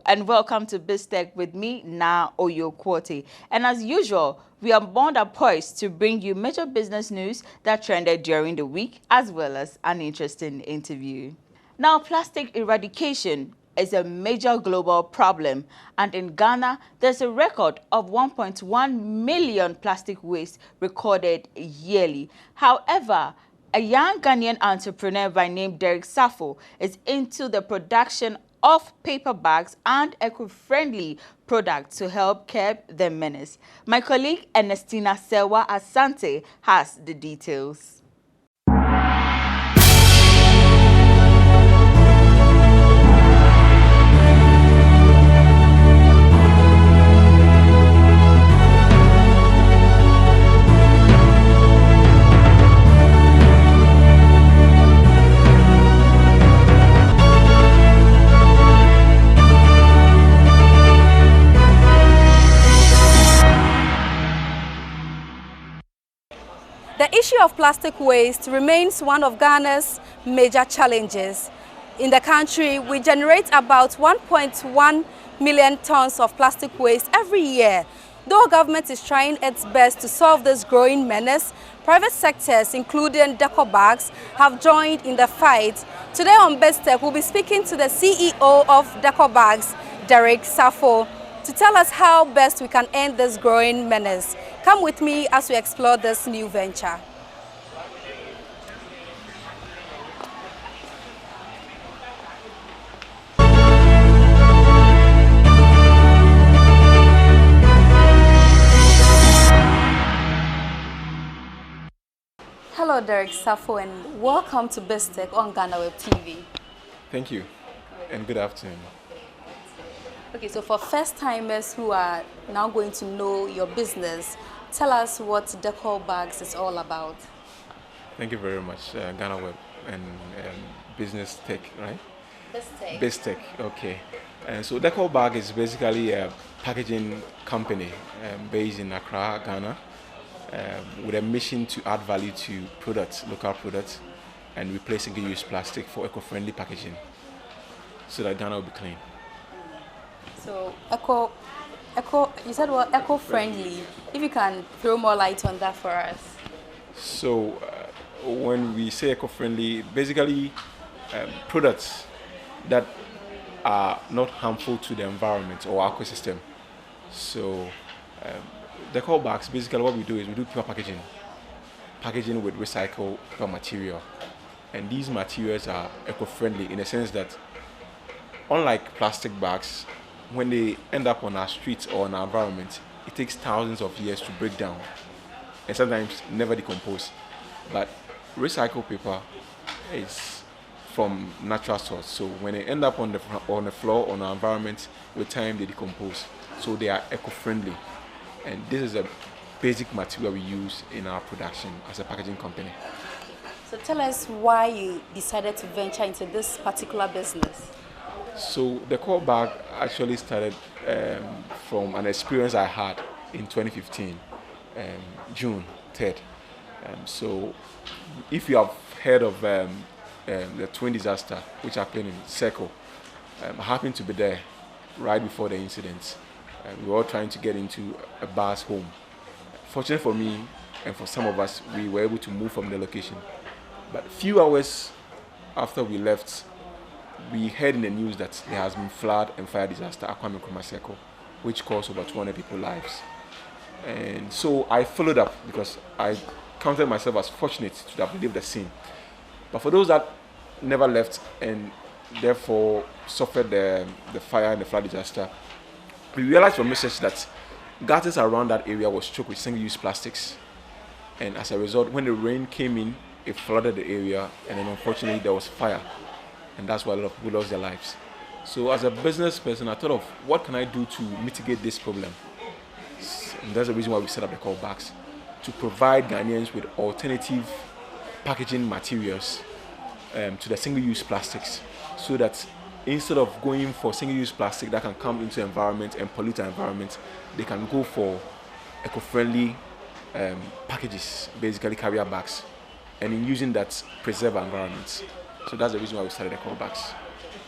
and welcome to BizTech with me, Na Oyokwote. And as usual, we are bound and poised to bring you major business news that trended during the week, as well as an interesting interview. Now, plastic eradication is a major global problem, and in Ghana, there's a record of 1.1 million plastic waste recorded yearly. However, a young Ghanaian entrepreneur by name Derrick Sarfo is into the production of paper bags and eco-friendly products to help curb the menace. My colleague Ernestina Serwaa Asante has the details. The issue of plastic waste remains one of Ghana's major challenges. In the country, we generate about 1.1 million tons of plastic waste every year. Though government is trying its best to solve this growing menace, private sectors, including Decor bags, have joined in the fight. Today on BizTech, we'll be speaking to the CEO of Decor bags, Derrick Sarfo, to tell us how best we can end this growing menace. Come with me as we explore this new venture. Hello, Derrick Sarfo, and welcome to BizTech on GhanaWeb TV. Thank you, and good afternoon. Okay, so for first-timers who are now going to know your business, tell us what Decor bags is all about. Thank you very much, GhanaWeb and Business Tech, right? BizTech. BizTech, okay. And so Decor bag is basically a packaging company based in Accra, Ghana, with a mission to add value to products, local products, and replace single-use plastic for eco-friendly packaging, so that Ghana will be clean. So you said well, eco-friendly. If you can throw more light on that for us. So when we say eco-friendly, basically products that are not harmful to the environment or ecosystem. So Decor bags, basically what we do is we do paper packaging with recycled paper material. And these materials are eco-friendly in the sense that, unlike plastic bags, when they end up on our streets or in our environment, it takes thousands of years to break down and sometimes never decompose. But recycled paper is from natural source, so when they end up on the floor, on our environment, with time they decompose. So they are eco-friendly, and this is a basic material we use in our production as a packaging company. So tell us why you decided to venture into this particular business. So the Decor bag actually started from an experience I had in 2015, June 3rd. So if you have heard of the twin disaster which happened in Circle, I happened to be there right before the incident. We were all trying to get into a bus home. Fortunately for me and for some of us, we were able to move from the location. But a few hours after we left, we heard in the news that there has been flood and fire disaster at Kwame Nkrumah Circle, which caused over 200 people's lives. And so I followed up because I counted myself as fortunate to have lived the scene. But for those that never left and therefore suffered the fire and the flood disaster, we realized from research that gutters around that area was choked with single-use plastics. And as a result, when the rain came in, it flooded the area, and then unfortunately there was fire. And that's why a lot of people lost their lives. So as a business person, I thought of what can I do to mitigate this problem? And that's the reason why we set up Decor bags, to provide Ghanaians with alternative packaging materials to the single-use plastics, so that instead of going for single-use plastic that can come into the environment and pollute the environment, they can go for eco-friendly packages, basically carrier bags, and in using that, preserve our environments. So that's the reason why we started Decor bags.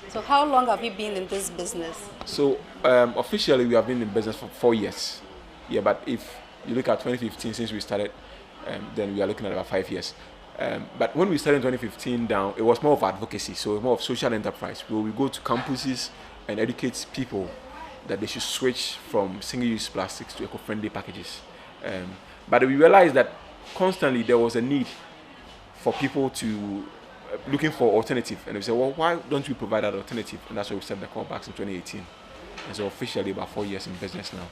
So how long have you been in this business? So officially we have been in business for 4 years. Yeah, but if you look at 2015 since we started, then we are looking at about 5 years. But when we started in 2015 down, it was more of advocacy, so more of social enterprise, where we go to campuses and educate people that they should switch from single-use plastics to eco-friendly packages. But we realized that constantly there was a need for people to looking for alternative, and we said, well, why don't we provide that alternative? And that's why we started Decor back in 2018. And so officially about 4 years in business now.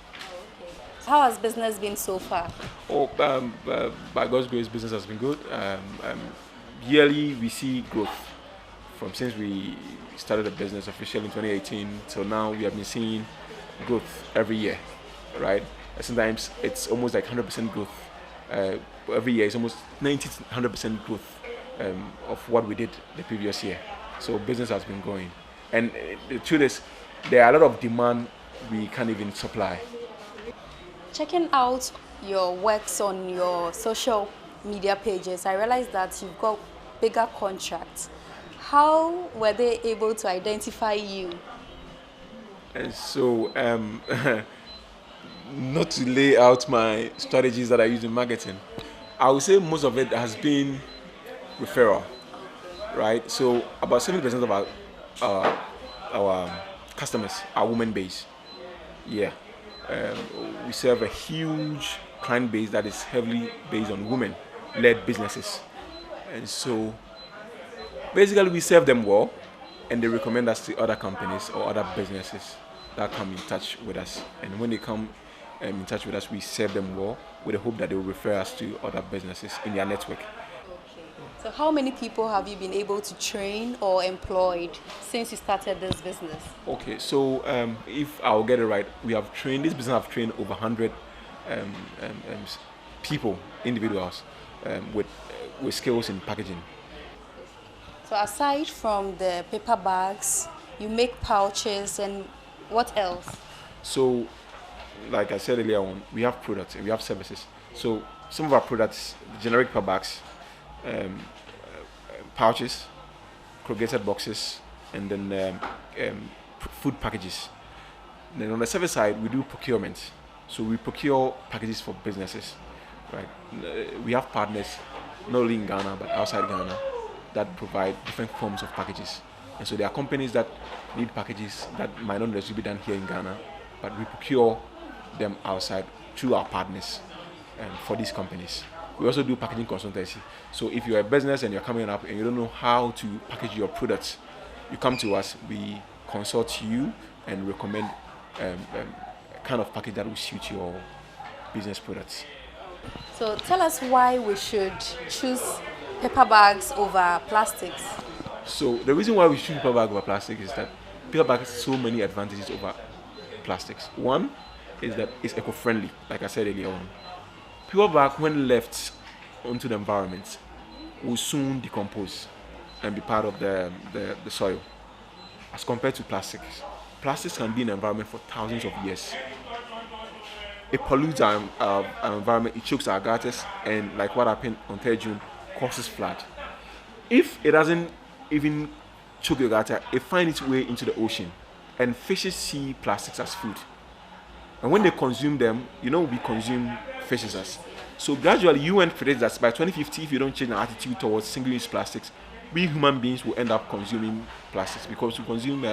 How has business been so far? By God's grace, business has been good. Yearly, we see growth from since we started the business officially in 2018 till now. We have been seeing growth every year, right? Sometimes it's almost like 100% growth. Every year, it's almost 90 to 100% growth of what we did the previous year. So business has been growing, and the truth is, there are a lot of demand we can't even supply. Checking out your works on your social media pages, I realized that you've got bigger contracts. How were they able to identify you? And so, not to lay out my strategies that I use in marketing, I would say most of it has been referral, right? So about 70% of our customers are women based. Yeah. We serve a huge client base that is heavily based on women-led businesses. And so basically we serve them well, and they recommend us to other companies or other businesses that come in touch with us. And when they come in touch with us, we serve them well with the hope that they will refer us to other businesses in their network. So how many people have you been able to train or employed since you started this business? Okay, so if I'll get it right, this business have trained over 100 people, individuals, with skills in packaging. So aside from the paper bags, you make pouches, and what else? So, like I said earlier on, we have products and we have services. So some of our products, generic paper bags, pouches, corrugated boxes, and then food packages. Then on the service side, we do procurement. So we procure packages for businesses, right? We have partners not only in Ghana but outside Ghana that provide different forms of packages. And so there are companies that need packages that might not necessarily be done here in Ghana, but we procure them outside through our partners for these companies. We also do packaging consultancy. So if you're a business and you're coming up and you don't know how to package your products, you come to us, we consult you and recommend a kind of package that will suit your business products. So tell us why we should choose paper bags over plastics. So the reason why we choose paper bag over plastic is that paper bag has so many advantages over plastics. One is that it's eco-friendly, like I said earlier on. Paper bag, when left onto the environment, will soon decompose and be part of the soil, as compared to plastics. Plastics can be in the environment for thousands of years. It pollutes our environment, it chokes our gutters, and like what happened on 3rd June, causes flood. If it doesn't even choke your gutter, it finds its way into the ocean, and fishes see plastics as food. And when they consume them, we consume fishes as. So gradually, UN predicts that by 2050, if you don't change our attitude towards single-use plastics, we human beings will end up consuming plastics because we consume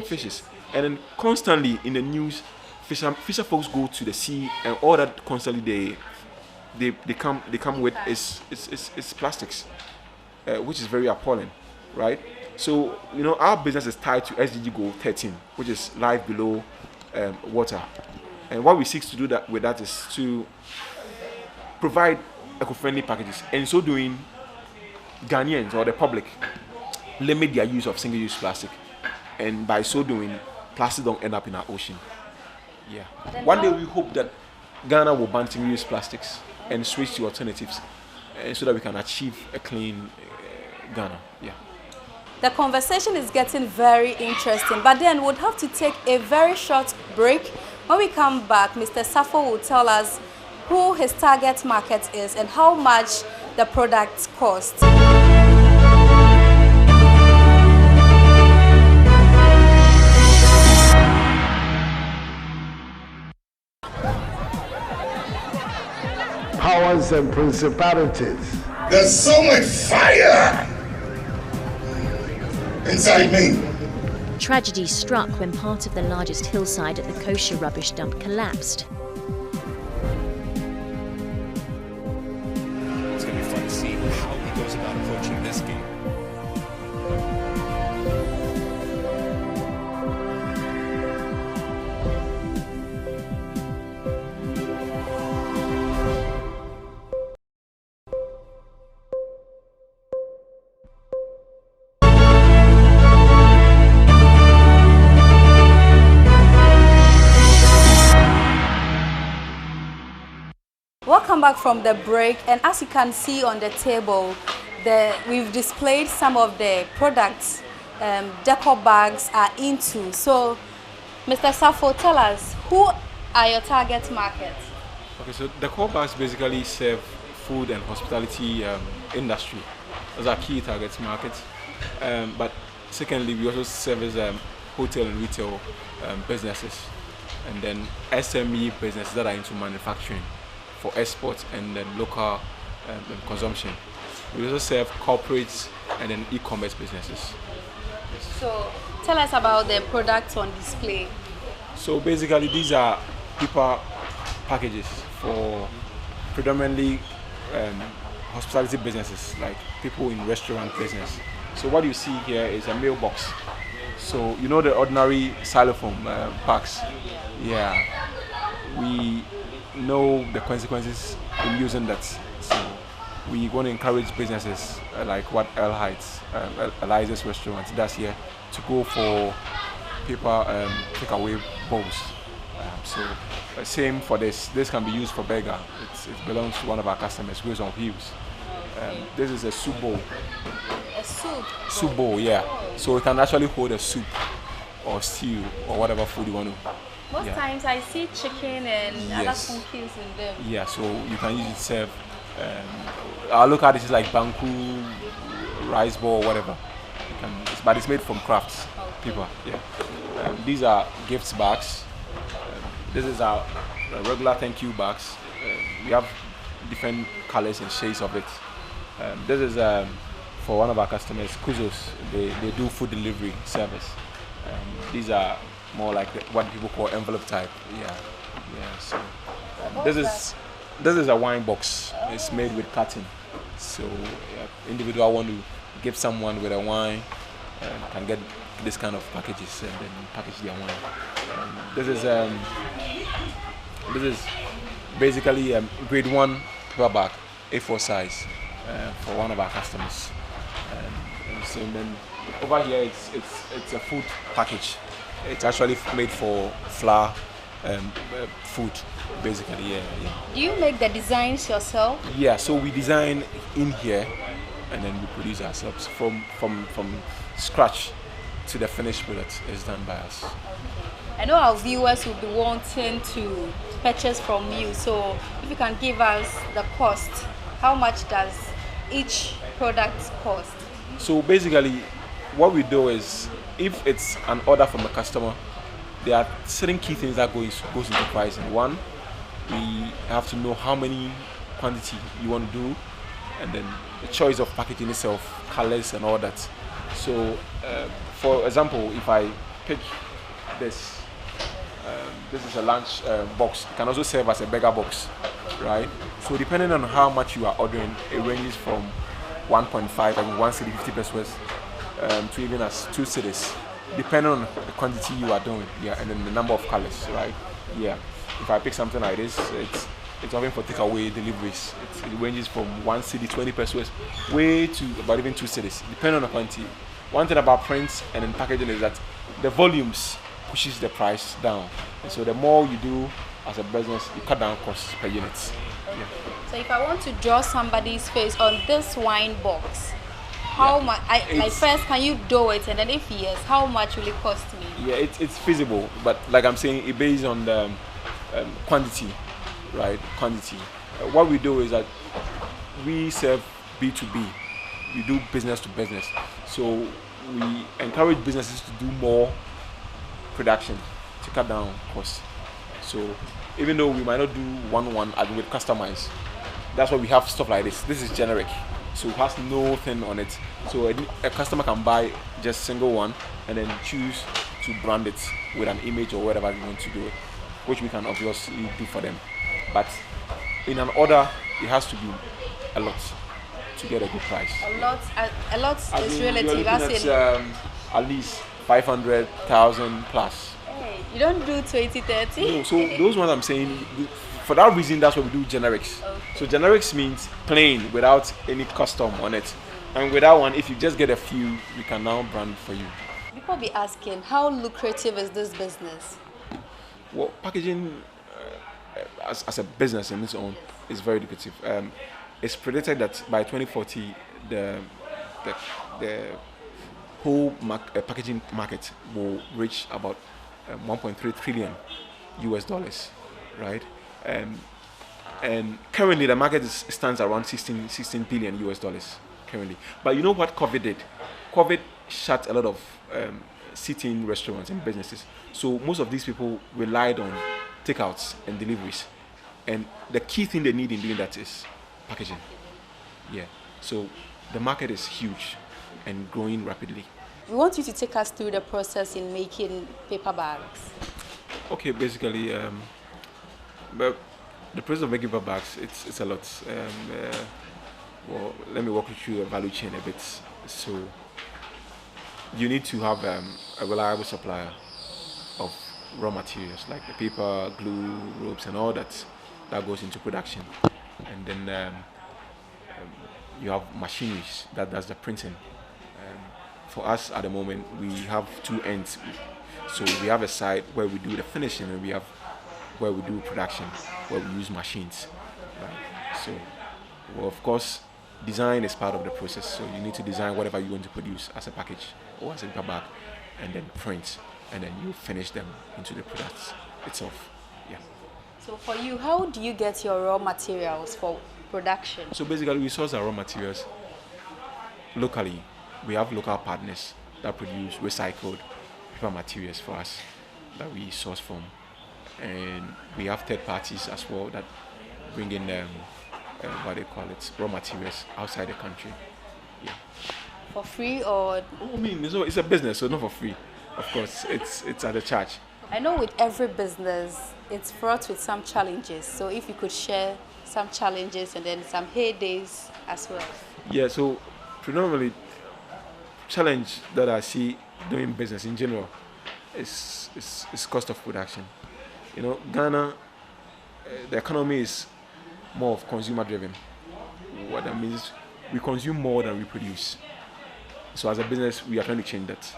fishes. And then constantly in the news, fisher folks go to the sea, and all that constantly they come with is plastics, which is very appalling, right? So our business is tied to SDG Goal 13, which is life below water. And what we seek to do with that is to provide eco-friendly packages. And so doing, Ghanaians or the public limit their use of single-use plastic. And by so doing, plastic don't end up in our ocean. Yeah. One day we hope that Ghana will ban single-use plastics and switch to alternatives, so that we can achieve a clean Ghana. Yeah. The conversation is getting very interesting, but then we'll have to take a very short break. When we come back, Mr. Sarfo will tell us who his target market is and how much the products cost. powers and principalities. There's so much fire inside me. Tragedy struck when part of the largest hillside at the kosher rubbish dump collapsed. It's going to be fun to see how he goes about approaching this game. Welcome back from the break, and as you can see on the table, we've displayed some of the products Decor bags are into. So, Mr. Sarfo, tell us, who are your target markets? Okay, so Decor bags basically serve food and hospitality industry. Those are key target markets. But secondly, we also service hotel and retail businesses, and then SME businesses that are into manufacturing for export and then local consumption. We also serve corporates and then e-commerce businesses. So tell us about the products on display. So basically these are paper packages for predominantly hospitality businesses, like people in restaurant business. So what you see here is a mailbox. So you know the ordinary styrofoam packs? Yeah. We know the consequences in using that. So we want to encourage businesses like what Eliza's restaurant does here to go for paper takeaway bowls. So same for this. This can be used for burger. It belongs to one of our customers, Wheels on Wheels. This is a soup bowl. A soup? Soup bowl, yeah. So it can actually hold a soup or stew or whatever food you want to. Most times I see chicken and other funkies in them. Yeah, so you can use it to serve. I'll look at it, it's like banku, rice ball, whatever. But it's made from crafts paper. Yeah. These are gift bags. This is our regular thank you bags. We have different colors and shades of it. This is for one of our customers, Kuzos. They do food delivery service. These are more like what people call envelope type. Yeah. So this is a wine box. It's made with cotton. So individual want to give someone with a wine can get this kind of packages and then package their wine. This is basically a grade 1 paper bag, A4 size, for one of our customers. And then over here it's a food package. It's actually made for flour, food, basically. Yeah. Do you make the designs yourself? Yeah. So we design in here, and then we produce ourselves from scratch to the finished product is done by us. I know our viewers will be wanting to purchase from you. So if you can give us the cost, how much does each product cost? So basically, what we do is, if it's an order from a customer, there are certain key things that goes into pricing. One, we have to know how many quantity you want to do, and then the choice of packaging itself, colors and all that. So, for example, if I pick this, this is a lunch box. It can also serve as a burger box, right? So depending on how much you are ordering, it ranges from 1.5 and 1 cedi 50 pesos to even as 2 cedis, depending on the quantity you are doing, and then the number of colors, right? If I pick something like this, it's often for takeaway deliveries. It ranges from 1 cedi 20 pesos way to about even 2 cedis, depending on the quantity. One thing about prints and then packaging is that the volumes pushes the price down, and so the more you do as a business, you cut down costs per unit. So if I want to draw somebody's face on this wine box, how much? First, can you do it, and then if yes, how much will it cost me? Yeah, it's feasible, but like I'm saying, it based on the quantity, right? Quantity. What we do is that we serve B2B. We do business to business, so we encourage businesses to do more production to cut down costs. So even though we might not do one-on-one as with customers, That's why we have stuff like this. This is generic, so it has nothing on it. So a customer can buy just single one and then choose to brand it with an image or whatever you want to do it, which we can obviously do for them. But in an order, it has to be a lot to get a good price. A lot is relative. At least 500,000 plus. Hey, you don't do 20, 30? No, so those ones I'm saying, for that reason, that's what we do generics. Okay. So generics means plain without any custom on it. And with that one, if you just get a few, we can now brand for you. People be asking, how lucrative is this business? Well, packaging as a business in its own is very lucrative. It's predicted that by 2040, the whole packaging market will reach about 1.3 trillion US dollars, right? And currently the market stands around 16 billion US dollars currently. But you know what COVID did? COVID shut a lot of sitting restaurants and businesses. So most of these people relied on takeouts and deliveries. And the key thing they need in doing that is packaging. Yeah. So the market is huge and growing rapidly. We want you to take us through the process in making paper bags. Okay, basically, but the process of making paper bags, it's a lot. Well, let me walk you through the value chain a bit. So you need to have a reliable supplier of raw materials like the paper, glue, ropes, and all that goes into production. And then you have machineries that does the printing. For us at the moment, we have two ends. So we have a side where we do the finishing, and we have where we do production, where we use machines. Right? So, well, of course, design is part of the process. So you need to design whatever you want to produce as a package or as a paper bag, and then print, and then you finish them into the product itself. Yeah. So for you, how do you get your raw materials for production? So basically, we source our raw materials locally. We have local partners that produce recycled paper materials for us that we source from, and we have third parties as well that bring in what they call it, raw materials outside the country. Yeah. For free or? I mean, it's a business, so not for free. Of course, it's at a charge. I know with every business, it's fraught with some challenges. So if you could share some challenges and then some heydays as well. Yeah. So predominantly, challenge that I see doing business in general is cost of production. You know, Ghana, the economy is more of consumer driven. What that means, we consume more than we produce. So as a business, we are trying to change that.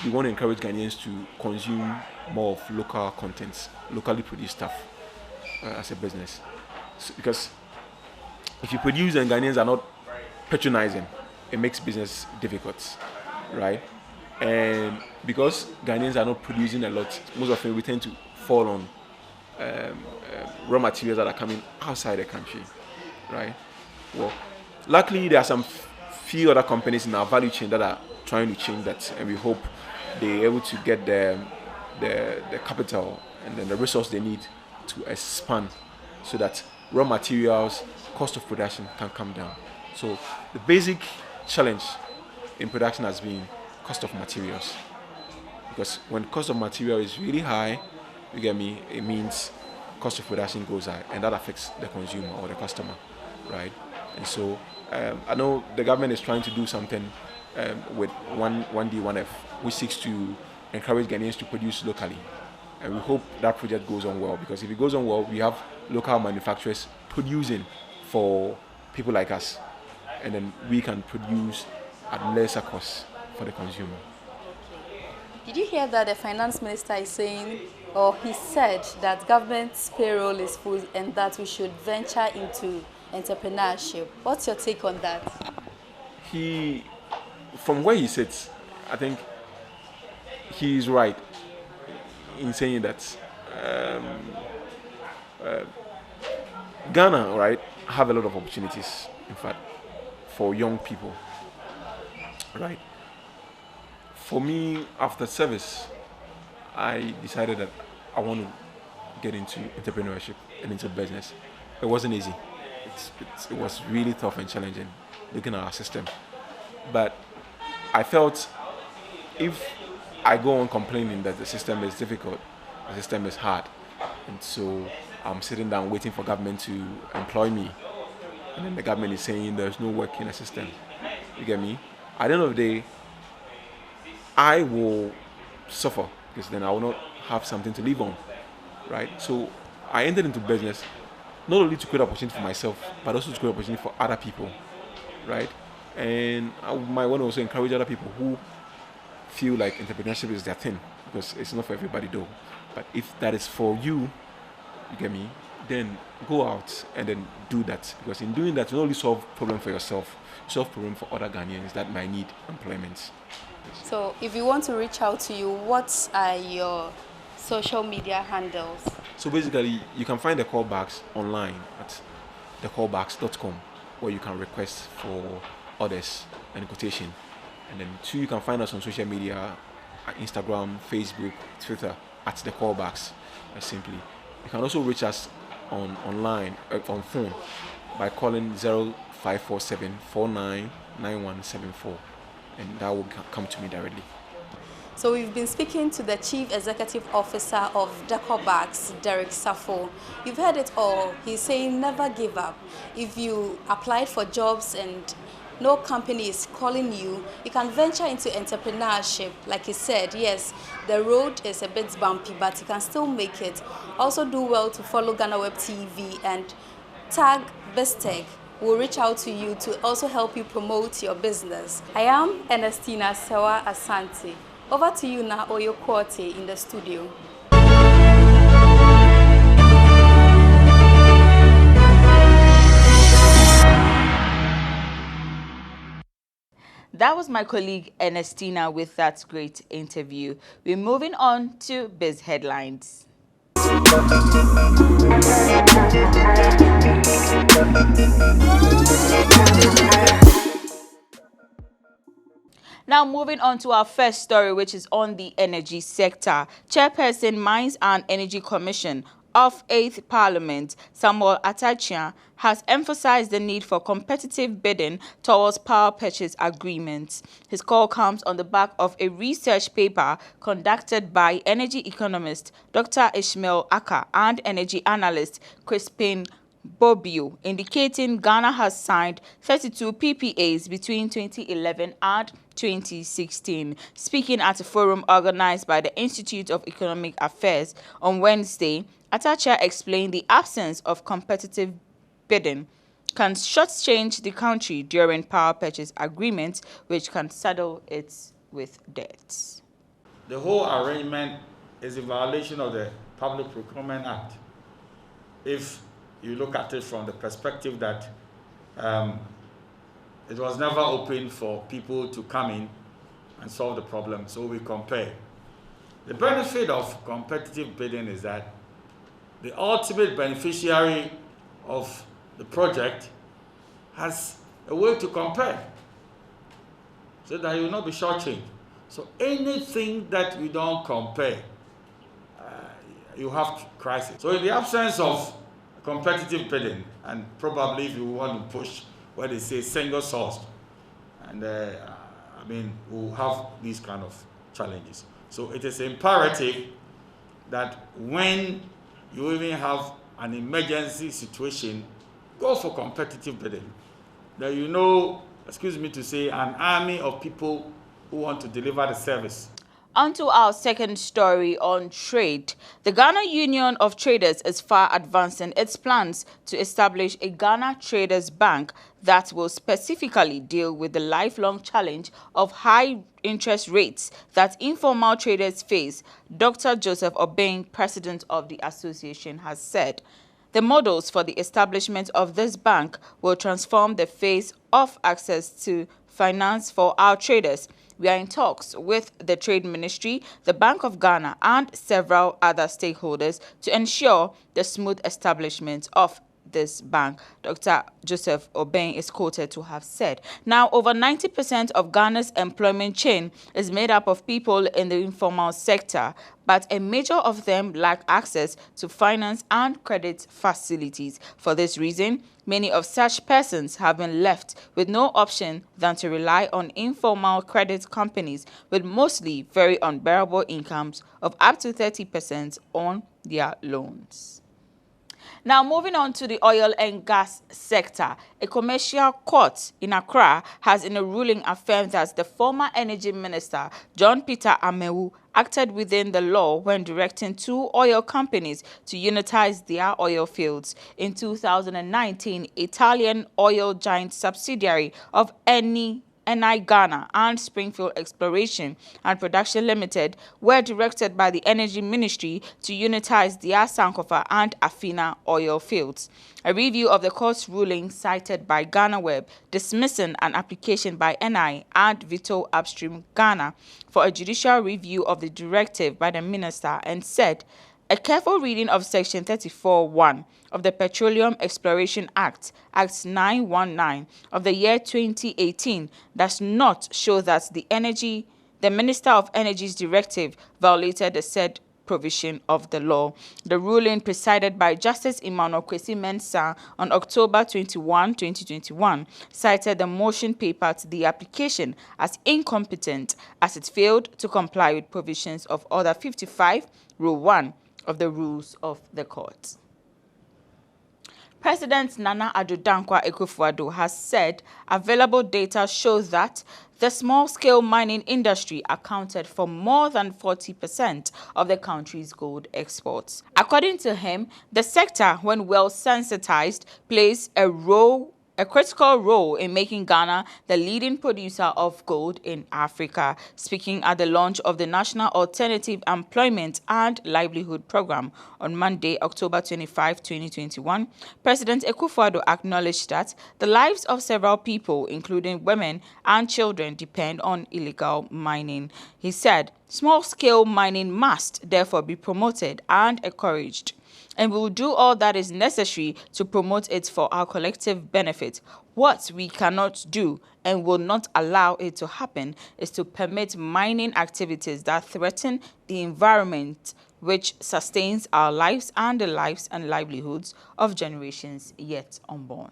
We want to encourage Ghanaians to consume more of local contents, locally produced stuff as a business. So, because if you produce and Ghanaians are not patronizing, it makes business difficult, right? And because Ghanaians are not producing a lot, most of them we tend to fall on raw materials that are coming outside the country, right? Well, luckily there are some few other companies in our value chain that are trying to change that, and we hope they're able to get the capital and then the resource they need to expand so that raw materials, cost of production can come down. So the basic challenge in production has been cost of materials, because when cost of material is really high, you get me, it means cost of production goes high, and that affects the consumer or the customer, right? And so I know the government is trying to do something with 1D 1F, which seeks to encourage Ghanaians to produce locally, and we hope that project goes on well, because if it goes on well, we have local manufacturers producing for people like us, and then we can produce at lesser cost for the consumer. Did you hear that the finance minister is saying, or he said that government's payroll is full and that we should venture into entrepreneurship? What's your take on that? From where he sits, I think he is right in saying that Ghana, right, have a lot of opportunities, in fact, for young people, right? For me, after service, I decided that I want to get into entrepreneurship and into business. It wasn't easy. it was really tough and challenging looking at our system. But I felt if I go on complaining that the system is difficult, the system is hard, and so I'm sitting down waiting for government to employ me, and then the government is saying there's no work in the system. You get me? At the end of the day, I will suffer because then I will not have something to live on, right? So I entered into business not only to create opportunity for myself, but also to create opportunity for other people, right? And I might want to also encourage other people who feel like entrepreneurship is their thing, because it's not for everybody though. But if that is for you, you get me, then go out and then do that, because in doing that you not only solve problem for yourself, you solve problem for other Ghanaians that might need employment. So if you want to reach out to you, what are your social media handles? So basically, you can find the callbacks online at thecallbacks.com, where you can request for orders and quotation. And then 2, you can find us on social media at Instagram, Facebook, Twitter at the callbacks, simply. You can also reach us online on phone by calling 0547 499174, and that will come to me directly. So we've been speaking to the Chief Executive Officer of Decor Bags, Derrick Sarfo. You've heard it all. He's saying never give up. If you applied for jobs and no company is calling you, you can venture into entrepreneurship. Like he said, yes, the road is a bit bumpy, but you can still make it. Also do well to follow GhanaWeb TV and tag BizTech. We'll reach out to you to also help you promote your business. I am Ernestina Serwaa Asante. Over to you now, Oyo Kwote in the studio. That was my colleague Ernestina with that great interview. We're moving on to Biz Headlines. Now moving on to our first story, which is on the energy sector. Chairperson Mines and Energy Commission of 8th Parliament, Samuel Atachia, has emphasized the need for competitive bidding towards power purchase agreements. His call comes on the back of a research paper conducted by energy economist Dr. Ishmael Aka and energy analyst Crispin Bobbio, indicating Ghana has signed 32 PPAs between 2011 and 2016. Speaking at a forum organized by the Institute of Economic Affairs on Wednesday, Atachia explained the absence of competitive bidding can shortchange the country during power purchase agreements, which can saddle it with debts. The whole arrangement is a violation of the Public Procurement Act. If you look at it from the perspective that it was never open for people to come in and solve the problem, so we compare. The benefit of competitive bidding is that the ultimate beneficiary of the project has a way to compare, so that you will not be shortchanged. So anything that you don't compare, you have crisis. So in the absence of competitive bidding, and probably if you want to push where they say single sourced, and I mean, we'll have these kind of challenges. So it is imperative that when you even have an emergency situation, go for competitive bidding. That you know, excuse me to say, an army of people who want to deliver the service. On to our second story on trade. The Ghana Union of Traders is far advancing its plans to establish a Ghana Traders Bank that will specifically deal with the lifelong challenge of high interest rates that informal traders face, Dr. Joseph Obeng, president of the association, has said. The models for the establishment of this bank will transform the face of access to finance for our traders. We are in talks with the Trade Ministry, the Bank of Ghana, and several other stakeholders to ensure the smooth establishment of this bank. Dr. Joseph Obeng is quoted to have said. Now, over 90% of Ghana's employment chain is made up of people in the informal sector, but a major of them lack access to finance and credit facilities. For this reason, many of such persons have been left with no option than to rely on informal credit companies with mostly very unbearable incomes of up to 30% on their loans. Now, moving on to the oil and gas sector, a commercial court in Accra has in a ruling affirmed that the former energy minister, John Peter Amewu, acted within the law when directing two oil companies to unitize their oil fields. In 2019, Italian oil giant subsidiary of NI Ghana and Springfield Exploration and Production Limited were directed by the Energy Ministry to unitize their Sankofa and Afina oil fields. A review of the court's ruling cited by GhanaWeb dismissing an application by NI and Vito Upstream Ghana for a judicial review of the directive by the minister and said, a careful reading of Section 34(1) of the Petroleum Exploration Act, Act 919 of the year 2018, does not show that the Minister of Energy's directive violated the said provision of the law. The ruling, presided by Justice Emmanuel Kwesi Mensah on October 21, 2021, cited the motion paper to the application as incompetent as it failed to comply with provisions of Order 55, Rule 1 of the Rules of the Court. President Nana Addo Dankwa Akufo-Addo has said available data shows that the small-scale mining industry accounted for more than 40% of the country's gold exports. According to him, the sector, when well sensitized, plays a critical role in making Ghana the leading producer of gold in Africa. Speaking at the launch of the National Alternative Employment and Livelihood Program on Monday, October 25, 2021, President Akufo-Addo acknowledged that the lives of several people, including women and children, depend on illegal mining. He said, small-scale mining must therefore be promoted and encouraged, and we will do all that is necessary to promote it for our collective benefit. What we cannot do and will not allow it to happen is to permit mining activities that threaten the environment which sustains our lives and the lives and livelihoods of generations yet unborn.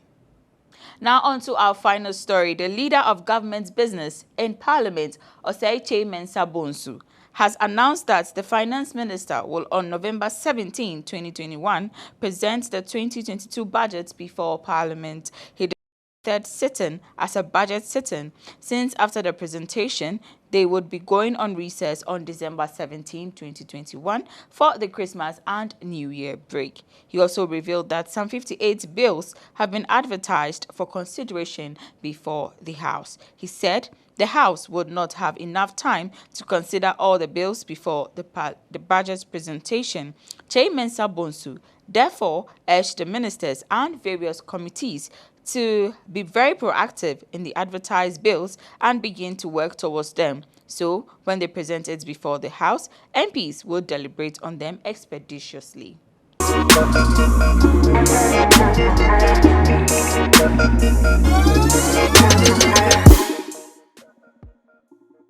Now on to our final story. The leader of government business in Parliament, Osei Mensah Bonsu, has announced that the finance minister will on November 17, 2021, present the 2022 budget before Parliament. He third sitting as a budget sitting, since after the presentation, they would be going on recess on December 17, 2021 for the Christmas and New Year break. He also revealed that some 58 bills have been advertised for consideration before the House. He said the House would not have enough time to consider all the bills before the budget presentation. Mensah Bonsu therefore urged the ministers and various committees to be very proactive in the advertised bills and begin to work towards them. So, when they present it before the House, MPs will deliberate on them expeditiously.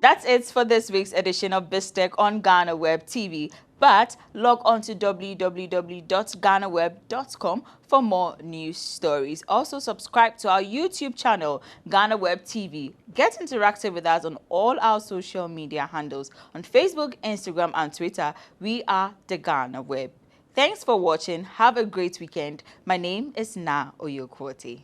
That's it for this week's edition of BizTech on GhanaWeb TV. But log on to www.ghanaweb.com for more news stories. Also subscribe to our YouTube channel, GhanaWeb TV. Get interactive with us on all our social media handles. On Facebook, Instagram, and Twitter, we are the GhanaWeb. Thanks for watching. Have a great weekend. My name is Na Oyokwote.